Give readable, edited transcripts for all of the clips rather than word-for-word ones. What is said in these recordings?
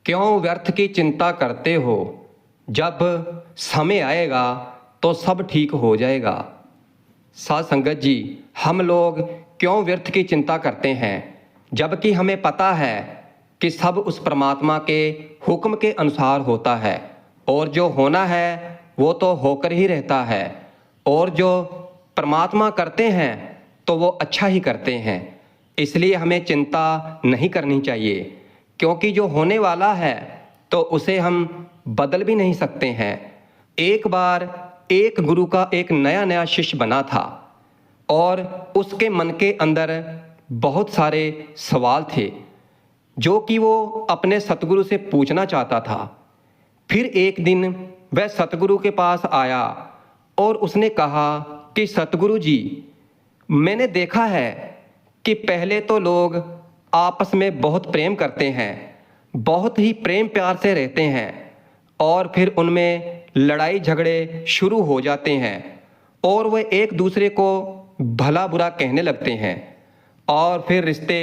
क्यों व्यर्थ की चिंता करते हो? जब समय आएगा तो सब ठीक हो जाएगा। साध संगत जी, हम लोग क्यों व्यर्थ की चिंता करते हैं, जबकि हमें पता है कि सब उस परमात्मा के हुक्म के अनुसार होता है और जो होना है वो तो होकर ही रहता है। और जो परमात्मा करते हैं तो वो अच्छा ही करते हैं। इसलिए हमें चिंता नहीं करनी चाहिए, क्योंकि जो होने वाला है तो उसे हम बदल भी नहीं सकते हैं। एक बार एक गुरु का एक नया नया शिष्य बना था और उसके मन के अंदर बहुत सारे सवाल थे जो कि वो अपने सतगुरु से पूछना चाहता था। फिर एक दिन वह सतगुरु के पास आया और उसने कहा कि सतगुरु जी, मैंने देखा है कि पहले तो लोग आपस में बहुत प्रेम करते हैं, बहुत ही प्रेम प्यार से रहते हैं, और फिर उनमें लड़ाई झगड़े शुरू हो जाते हैं और वह एक दूसरे को भला बुरा कहने लगते हैं और फिर रिश्ते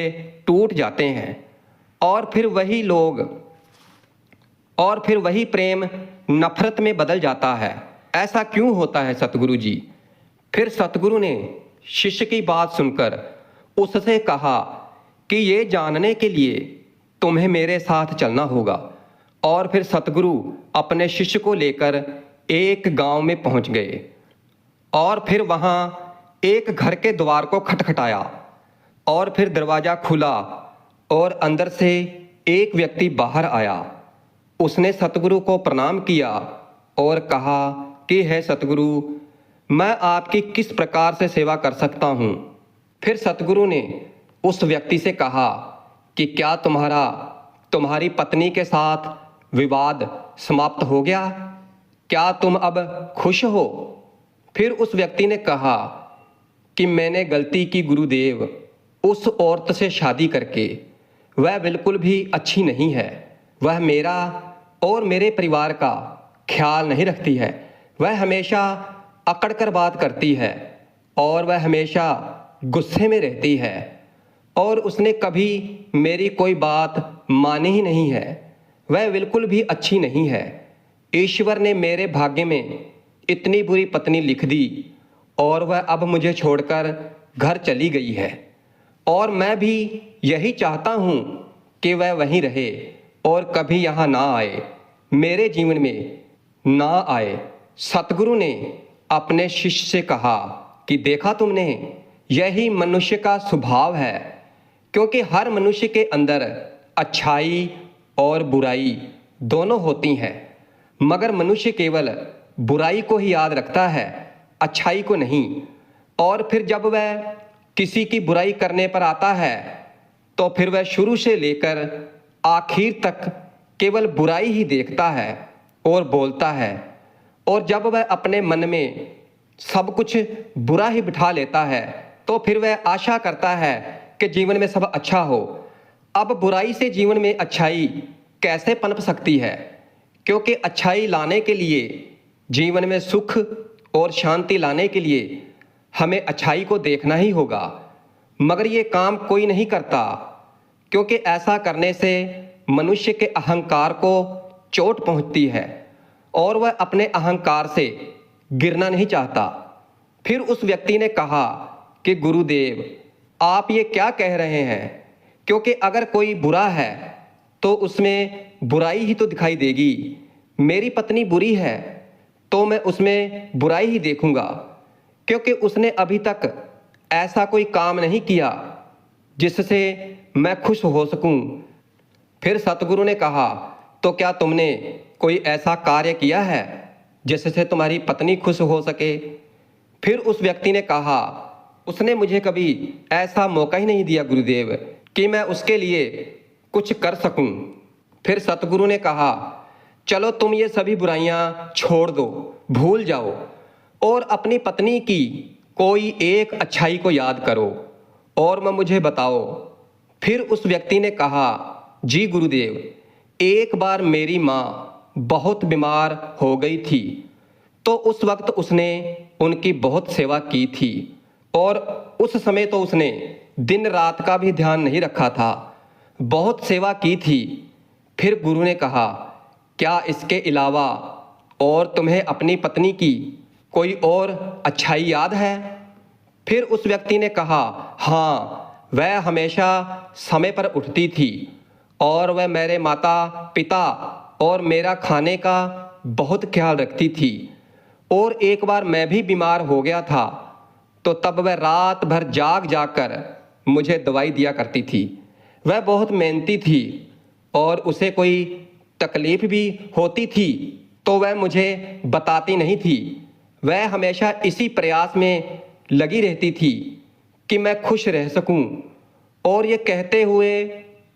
टूट जाते हैं और फिर वही प्रेम नफरत में बदल जाता है। ऐसा क्यों होता है सतगुरु जी? फिर सतगुरु ने शिष्य की बात सुनकर उससे कहा कि ये जानने के लिए तुम्हें मेरे साथ चलना होगा। और फिर सतगुरु अपने शिष्य को लेकर एक गांव में पहुंच गए और फिर वहां एक घर के द्वार को खटखटाया और फिर दरवाजा खुला और अंदर से एक व्यक्ति बाहर आया। उसने सतगुरु को प्रणाम किया और कहा कि है सतगुरु, मैं आपकी किस प्रकार से सेवा कर सकता हूँ? फिर सतगुरु ने उस व्यक्ति से कहा कि क्या तुम्हारी पत्नी के साथ विवाद समाप्त हो गया? क्या तुम अब खुश हो? फिर उस व्यक्ति ने कहा कि मैंने गलती की गुरुदेव, उस औरत से शादी करके। वह बिल्कुल भी अच्छी नहीं है। वह मेरा और मेरे परिवार का ख्याल नहीं रखती है। वह हमेशा अकड़ कर बात करती है और वह हमेशा गुस्से में रहती है और उसने कभी मेरी कोई बात मानी ही नहीं है। वह बिल्कुल भी अच्छी नहीं है। ईश्वर ने मेरे भाग्य में इतनी बुरी पत्नी लिख दी और वह अब मुझे छोड़कर घर चली गई है और मैं भी यही चाहता हूँ कि वह वहीं रहे और कभी यहाँ ना आए, मेरे जीवन में ना आए। सतगुरु ने अपने शिष्य से कहा कि देखा तुमने, यही मनुष्य का स्वभाव है, क्योंकि हर मनुष्य के अंदर अच्छाई और बुराई दोनों होती हैं, मगर मनुष्य केवल बुराई को ही याद रखता है, अच्छाई को नहीं। और फिर जब वह किसी की बुराई करने पर आता है तो फिर वह शुरू से लेकर आखिर तक केवल बुराई ही देखता है और बोलता है। और जब वह अपने मन में सब कुछ बुरा ही बिठा लेता है तो फिर वह आशा करता है कि जीवन में सब अच्छा हो। अब बुराई से जीवन में अच्छाई कैसे पनप सकती है? क्योंकि अच्छाई लाने के लिए, जीवन में सुख और शांति लाने के लिए हमें अच्छाई को देखना ही होगा। मगर ये काम कोई नहीं करता, क्योंकि ऐसा करने से मनुष्य के अहंकार को चोट पहुंचती है और वह अपने अहंकार से गिरना नहीं चाहता। फिर उस व्यक्ति ने कहा कि गुरुदेव, आप ये क्या कह रहे हैं? क्योंकि अगर कोई बुरा है तो उसमें बुराई ही तो दिखाई देगी। मेरी पत्नी बुरी है तो मैं उसमें बुराई ही देखूंगा, क्योंकि उसने अभी तक ऐसा कोई काम नहीं किया जिससे मैं खुश हो सकूं। फिर सतगुरु ने कहा, तो क्या तुमने कोई ऐसा कार्य किया है जिससे तुम्हारी पत्नी खुश हो सके? फिर उस व्यक्ति ने कहा, उसने मुझे कभी ऐसा मौका ही नहीं दिया गुरुदेव कि मैं उसके लिए कुछ कर सकूं। फिर सतगुरु ने कहा, चलो तुम ये सभी बुराइयां छोड़ दो, भूल जाओ और अपनी पत्नी की कोई एक अच्छाई को याद करो और मुझे बताओ। फिर उस व्यक्ति ने कहा, जी गुरुदेव, एक बार मेरी माँ बहुत बीमार हो गई थी तो उस वक्त उसने उनकी बहुत सेवा की थी और उस समय तो उसने दिन रात का भी ध्यान नहीं रखा था, बहुत सेवा की थी। फिर गुरु ने कहा, क्या इसके अलावा और तुम्हें अपनी पत्नी की कोई और अच्छाई याद है? फिर उस व्यक्ति ने कहा, हाँ, वह हमेशा समय पर उठती थी और वह मेरे माता पिता और मेरा खाने का बहुत ख्याल रखती थी। और एक बार मैं भी बीमार हो गया था, तो तब वह रात भर जाग जाकर मुझे दवाई दिया करती थी। वह बहुत मेहनती थी और उसे कोई तकलीफ भी होती थी तो वह मुझे बताती नहीं थी। वह हमेशा इसी प्रयास में लगी रहती थी कि मैं खुश रह सकूं। और ये कहते हुए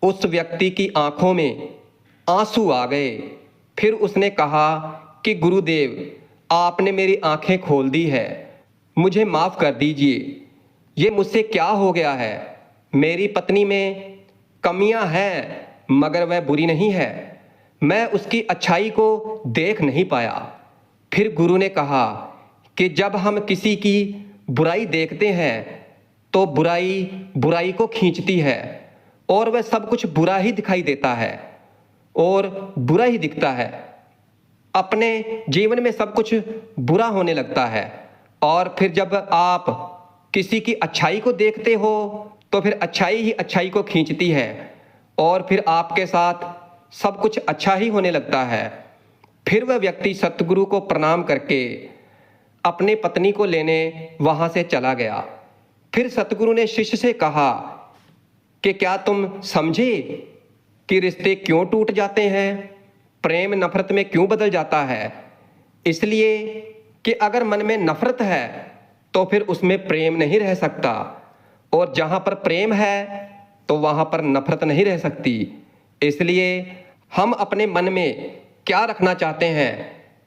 उस व्यक्ति की आंखों में आंसू आ गए। फिर उसने कहा कि गुरुदेव, आपने मेरी आंखें खोल दी है, मुझे माफ़ कर दीजिए। ये मुझसे क्या हो गया है? मेरी पत्नी में कमियां हैं मगर वह बुरी नहीं है। मैं उसकी अच्छाई को देख नहीं पाया। फिर गुरु ने कहा कि जब हम किसी की बुराई देखते हैं तो बुराई बुराई को खींचती है और वह सब कुछ बुरा ही दिखाई देता है और बुरा ही दिखता है। अपने जीवन में सब कुछ बुरा होने लगता है और फिर जब आप किसी की अच्छाई को देखते हो तो फिर अच्छाई ही अच्छाई को खींचती है और फिर आपके साथ सब कुछ अच्छा ही होने लगता है। फिर वह व्यक्ति सतगुरु को प्रणाम करके अपने पत्नी को लेने वहां से चला गया। फिर सतगुरु ने शिष्य से कहा कि क्या तुम समझे कि रिश्ते क्यों टूट जाते हैं, प्रेम नफरत में क्यों बदल जाता है? इसलिए कि अगर मन में नफरत है तो फिर उसमें प्रेम नहीं रह सकता, और जहां पर प्रेम है तो वहां पर नफरत नहीं रह सकती। इसलिए हम अपने मन में क्या रखना चाहते हैं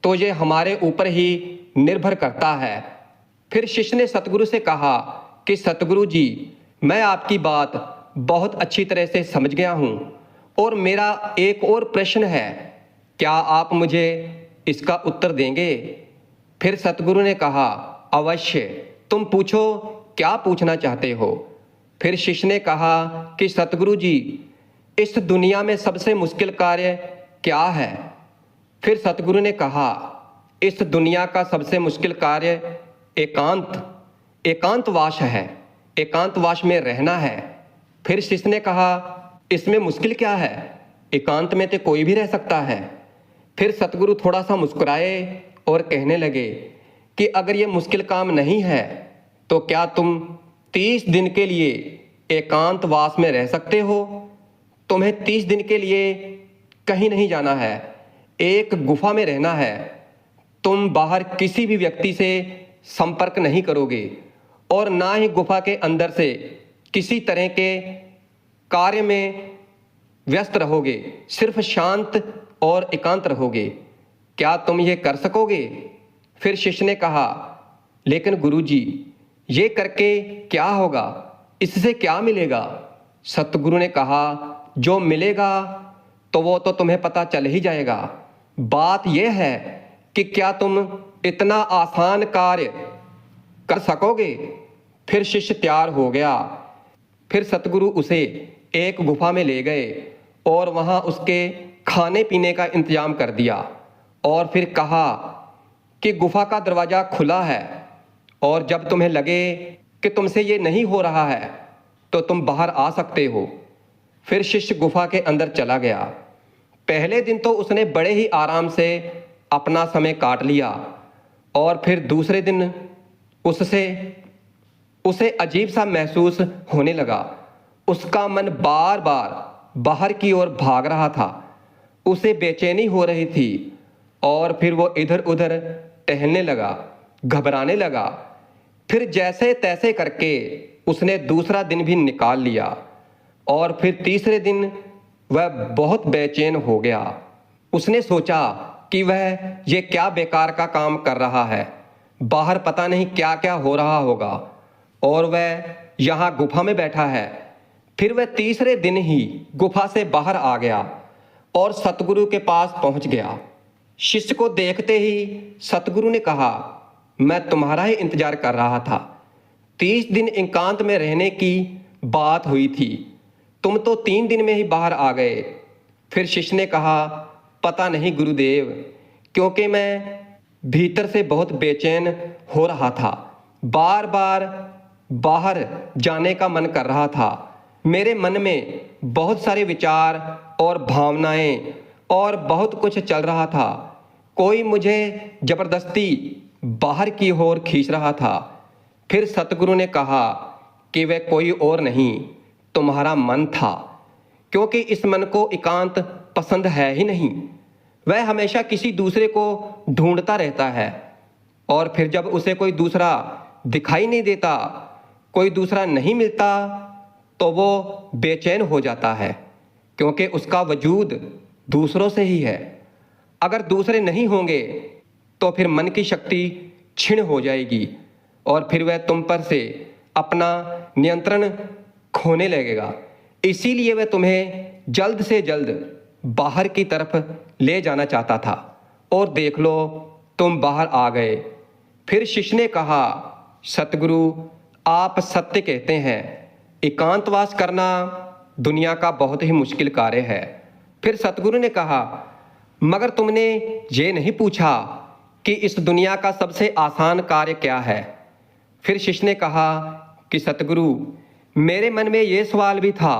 तो ये हमारे ऊपर ही निर्भर करता है। फिर शिष्य ने सतगुरु से कहा कि सतगुरु जी, मैं आपकी बात बहुत अच्छी तरह से समझ गया हूँ और मेरा एक और प्रश्न है, क्या आप मुझे इसका उत्तर देंगे? फिर सतगुरु ने कहा, अवश्य, तुम पूछो, क्या पूछना चाहते हो? फिर शिष्य ने कहा कि सतगुरु जी, इस दुनिया में सबसे मुश्किल कार्य क्या है? फिर सतगुरु ने कहा, इस दुनिया का सबसे मुश्किल कार्य एकांतवास है, एकांतवास में रहना है। फिर शिष्य ने कहा, इसमें मुश्किल क्या है? एकांत में तो कोई भी रह सकता है। फिर सतगुरु थोड़ा सा मुस्कुराए और कहने लगे कि अगर ये मुश्किल काम नहीं है तो क्या तुम 30 दिन के लिए एकांतवास में रह सकते हो? तुम्हें 30 दिन के लिए कहीं नहीं जाना है, एक गुफा में रहना है। तुम बाहर किसी भी व्यक्ति से संपर्क नहीं करोगे और ना ही गुफा के अंदर से किसी तरह के कार्य में व्यस्त रहोगे, सिर्फ शांत और एकांत रहोगे। क्या तुम ये कर सकोगे? फिर शिष्य ने कहा, लेकिन गुरुजी, ये करके क्या होगा? इससे क्या मिलेगा? सतगुरु ने कहा, जो मिलेगा तो वो तो तुम्हें पता चल ही जाएगा। बात यह है कि क्या तुम इतना आसान कार्य कर सकोगे? फिर शिष्य तैयार हो गया। फिर सतगुरु उसे एक गुफा में ले गए और वहां उसके खाने पीने का इंतजाम कर दिया और फिर कहा कि गुफा का दरवाज़ा खुला है और जब तुम्हें लगे कि तुमसे ये नहीं हो रहा है तो तुम बाहर आ सकते हो। फिर शिष्य गुफा के अंदर चला गया। पहले दिन तो उसने बड़े ही आराम से अपना समय काट लिया और फिर दूसरे दिन उसे अजीब सा महसूस होने लगा। उसका मन बार बार बाहर की ओर भाग रहा था, उसे बेचैनी हो रही थी और फिर वो इधर उधर टहलने लगा, घबराने लगा। फिर जैसे तैसे करके उसने दूसरा दिन भी निकाल लिया और फिर तीसरे दिन वह बहुत बेचैन हो गया। उसने सोचा कि वह ये क्या बेकार का काम कर रहा है, बाहर पता नहीं क्या क्या हो रहा होगा और वह यहाँ गुफा में बैठा है। फिर वह तीसरे दिन ही गुफा से बाहर आ गया और सतगुरु के पास पहुंच गया। शिष्य को देखते ही सतगुरु ने कहा, मैं तुम्हारा ही इंतजार कर रहा था। 30 दिन एकांत में रहने की बात हुई थी, तुम तो 3 दिन में ही बाहर आ गए। फिर शिष्य ने कहा, पता नहीं गुरुदेव, क्योंकि मैं भीतर से बहुत बेचैन हो रहा था। बार बार बाहर जाने का मन कर रहा था। मेरे मन में बहुत सारे विचार और भावनाएं और बहुत कुछ चल रहा था। कोई मुझे जबरदस्ती बाहर की ओर खींच रहा था। फिर सतगुरु ने कहा कि वह कोई और नहीं, तुम्हारा मन था, क्योंकि इस मन को एकांत पसंद है ही नहीं। वह हमेशा किसी दूसरे को ढूंढता रहता है, और फिर जब उसे कोई दूसरा दिखाई नहीं देता, कोई दूसरा नहीं मिलता, तो वो बेचैन हो जाता है, क्योंकि उसका वजूद दूसरों से ही है। अगर दूसरे नहीं होंगे तो फिर मन की शक्ति क्षीण हो जाएगी और फिर वह तुम पर से अपना नियंत्रण खोने लगेगा। इसीलिए वह तुम्हें जल्द से जल्द बाहर की तरफ ले जाना चाहता था, और देख लो तुम बाहर आ गए। फिर शिष्य ने कहा, सतगुरु आप सत्य कहते हैं, एकांतवास करना दुनिया का बहुत ही मुश्किल कार्य है। फिर सतगुरु ने कहा, मगर तुमने ये नहीं पूछा कि इस दुनिया का सबसे आसान कार्य क्या है। फिर शिष्य ने कहा कि सतगुरु मेरे मन में ये सवाल भी था,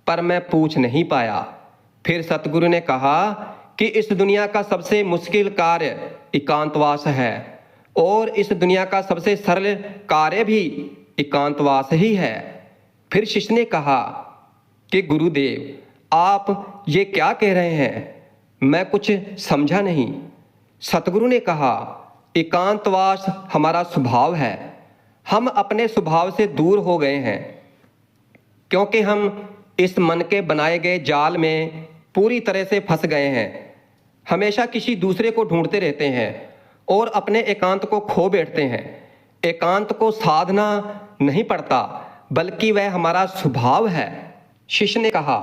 पर मैं पूछ नहीं पाया। फिर सतगुरु ने कहा कि इस दुनिया का सबसे मुश्किल कार्य एकांतवास है, और इस दुनिया का सबसे सरल कार्य भी एकांतवास ही है। फिर शिष्य ने कहा कि गुरुदेव आप ये क्या कह रहे हैं, मैं कुछ समझा नहीं। सतगुरु ने कहा, एकांतवास हमारा स्वभाव है। हम अपने स्वभाव से दूर हो गए हैं, क्योंकि हम इस मन के बनाए गए जाल में पूरी तरह से फंस गए हैं। हमेशा किसी दूसरे को ढूंढते रहते हैं और अपने एकांत को खो बैठते हैं। एकांत को साधना नहीं पड़ता, बल्कि वह हमारा स्वभाव है। शिष्य ने कहा,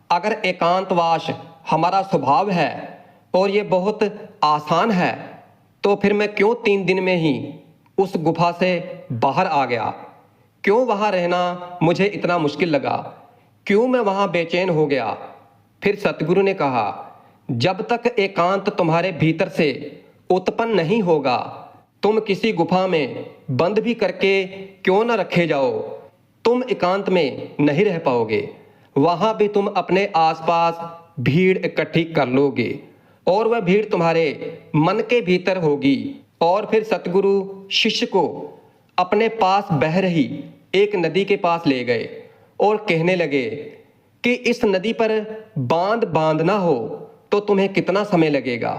अगर एकांतवास हमारा स्वभाव है और ये बहुत आसान है, तो फिर मैं क्यों 3 दिन में ही उस गुफा से बाहर आ गया? क्यों वहाँ रहना मुझे इतना मुश्किल लगा? क्यों मैं वहाँ बेचैन हो गया? फिर सतगुरु ने कहा, जब तक एकांत तुम्हारे भीतर से उत्पन्न नहीं होगा, तुम किसी गुफा में बंद भी करके क्यों न रखे जाओ, तुम एकांत में नहीं रह पाओगे। वहां भी तुम अपने आसपास भीड़ इकट्ठी कर लोगे, और वह भीड़ तुम्हारे मन के भीतर होगी। और फिर सतगुरु शिष्य को अपने पास बह रही एक नदी के पास ले गए और कहने लगे कि इस नदी पर बांध बांधना हो तो तुम्हें कितना समय लगेगा?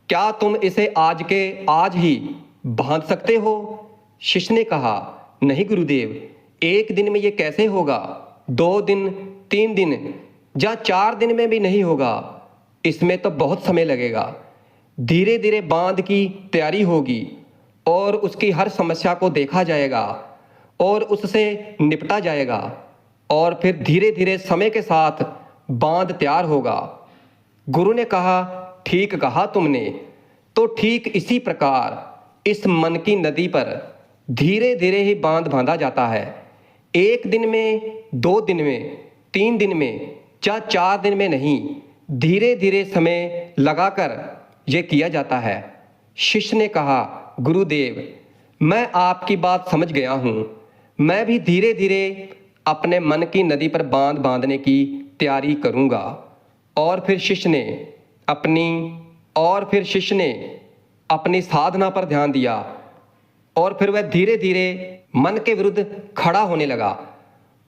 क्या तुम इसे आज के आज ही बांध सकते हो? शिष्य ने कहा, नहीं गुरुदेव, 1 दिन में ये कैसे होगा? 2 दिन, 3 दिन या 4 दिन में भी नहीं होगा। इसमें तो बहुत समय लगेगा। धीरे धीरे बांध की तैयारी होगी और उसकी हर समस्या को देखा जाएगा और उससे निपटा जाएगा, और फिर धीरे धीरे समय के साथ बांध तैयार होगा। गुरु ने कहा, ठीक कहा तुमने। तो ठीक इसी प्रकार इस मन की नदी पर धीरे धीरे ही बांध बांधा जाता है। 1 दिन में, 2 दिन में, 3 दिन में या 4 दिन में नहीं, धीरे धीरे समय लगाकर यह किया जाता है। शिष्य ने कहा, गुरुदेव मैं आपकी बात समझ गया हूँ। मैं भी धीरे धीरे अपने मन की नदी पर बांध बांधने की तैयारी करूँगा। और फिर शिष्य ने अपनी साधना पर ध्यान दिया, और फिर वह धीरे धीरे मन के विरुद्ध खड़ा होने लगा,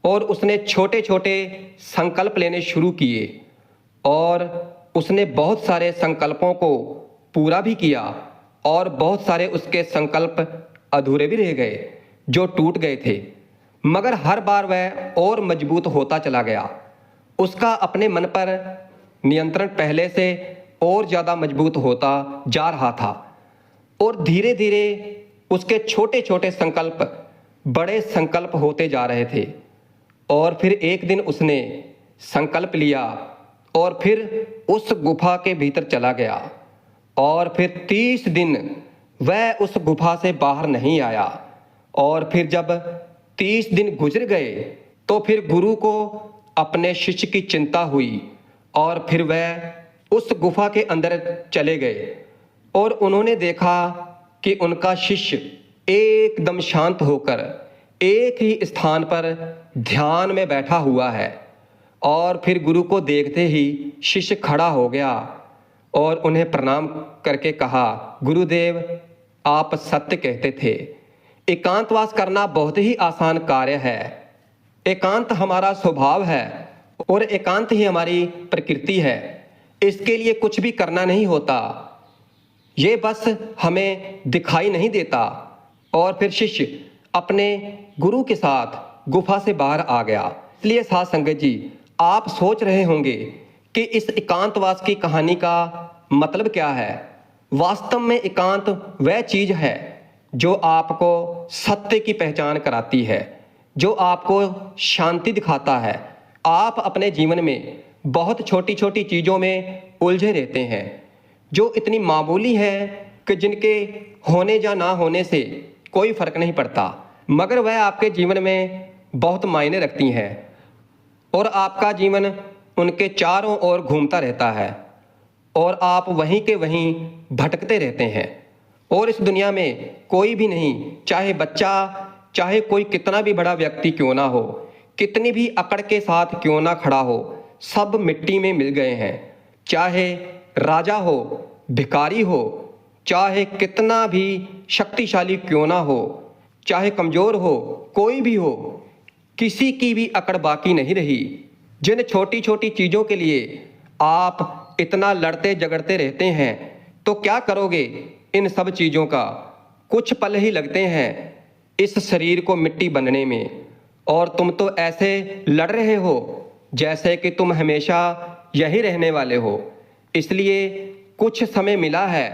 और उसने छोटे छोटे संकल्प लेने शुरू किए, और उसने बहुत सारे संकल्पों को पूरा भी किया, और बहुत सारे उसके संकल्प अधूरे भी रह गए जो टूट गए थे। मगर हर बार वह और मजबूत होता चला गया। उसका अपने मन पर नियंत्रण पहले से और ज़्यादा मजबूत होता जा रहा था, और धीरे धीरे उसके छोटे छोटे संकल्प बड़े संकल्प होते जा रहे थे। और फिर एक दिन उसने संकल्प लिया और फिर उस गुफा के भीतर चला गया, और फिर 30 दिन वह उस गुफा से बाहर नहीं आया। और फिर जब 30 दिन गुजर गए तो फिर गुरु को अपने शिष्य की चिंता हुई, और फिर वह उस गुफा के अंदर चले गए और उन्होंने देखा कि उनका शिष्य एकदम शांत होकर एक ही स्थान पर ध्यान में बैठा हुआ है। और फिर गुरु को देखते ही शिष्य खड़ा हो गया और उन्हें प्रणाम करके कहा, गुरुदेव आप सत्य कहते थे, एकांतवास करना बहुत ही आसान कार्य है। एकांत हमारा स्वभाव है और एकांत ही हमारी प्रकृति है। इसके लिए कुछ भी करना नहीं होता, ये बस हमें दिखाई नहीं देता। और फिर शिष्य अपने गुरु के साथ गुफा से बाहर आ गया। इसलिए साध संगत जी, आप सोच रहे होंगे कि इस एकांतवास की कहानी का मतलब क्या है। वास्तव में एकांत वह चीज है जो आपको सत्य की पहचान कराती है, जो आपको शांति दिखाता है। आप अपने जीवन में बहुत छोटी छोटी चीज़ों में उलझे रहते हैं जो इतनी मामूली है कि जिनके होने या ना होने से कोई फर्क नहीं पड़ता, मगर वह आपके जीवन में बहुत मायने रखती हैं और आपका जीवन उनके चारों ओर घूमता रहता है और आप वहीं के वहीं भटकते रहते हैं। और इस दुनिया में कोई भी नहीं, चाहे बच्चा, चाहे कोई कितना भी बड़ा व्यक्ति क्यों ना हो, कितनी भी अकड़ के साथ क्यों ना खड़ा हो, सब मिट्टी में मिल गए हैं। चाहे राजा हो, भिखारी हो, चाहे कितना भी शक्तिशाली क्यों ना हो, चाहे कमज़ोर हो, कोई भी हो, किसी की भी अकड़ बाकी नहीं रही। जिन छोटी छोटी चीज़ों के लिए आप इतना लड़ते झगड़ते रहते हैं, तो क्या करोगे इन सब चीज़ों का? कुछ पल ही लगते हैं इस शरीर को मिट्टी बनने में, और तुम तो ऐसे लड़ रहे हो जैसे कि तुम हमेशा यही रहने वाले हो। इसलिए कुछ समय मिला है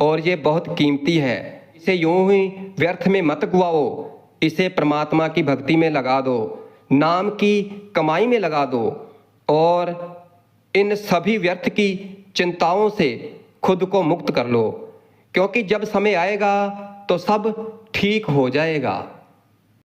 और ये बहुत कीमती है, इसे यूं ही व्यर्थ में मत गुआओ। इसे परमात्मा की भक्ति में लगा दो, नाम की कमाई में लगा दो और इन सभी व्यर्थ की चिंताओं से खुद को मुक्त कर लो, क्योंकि जब समय आएगा तो सब ठीक हो जाएगा।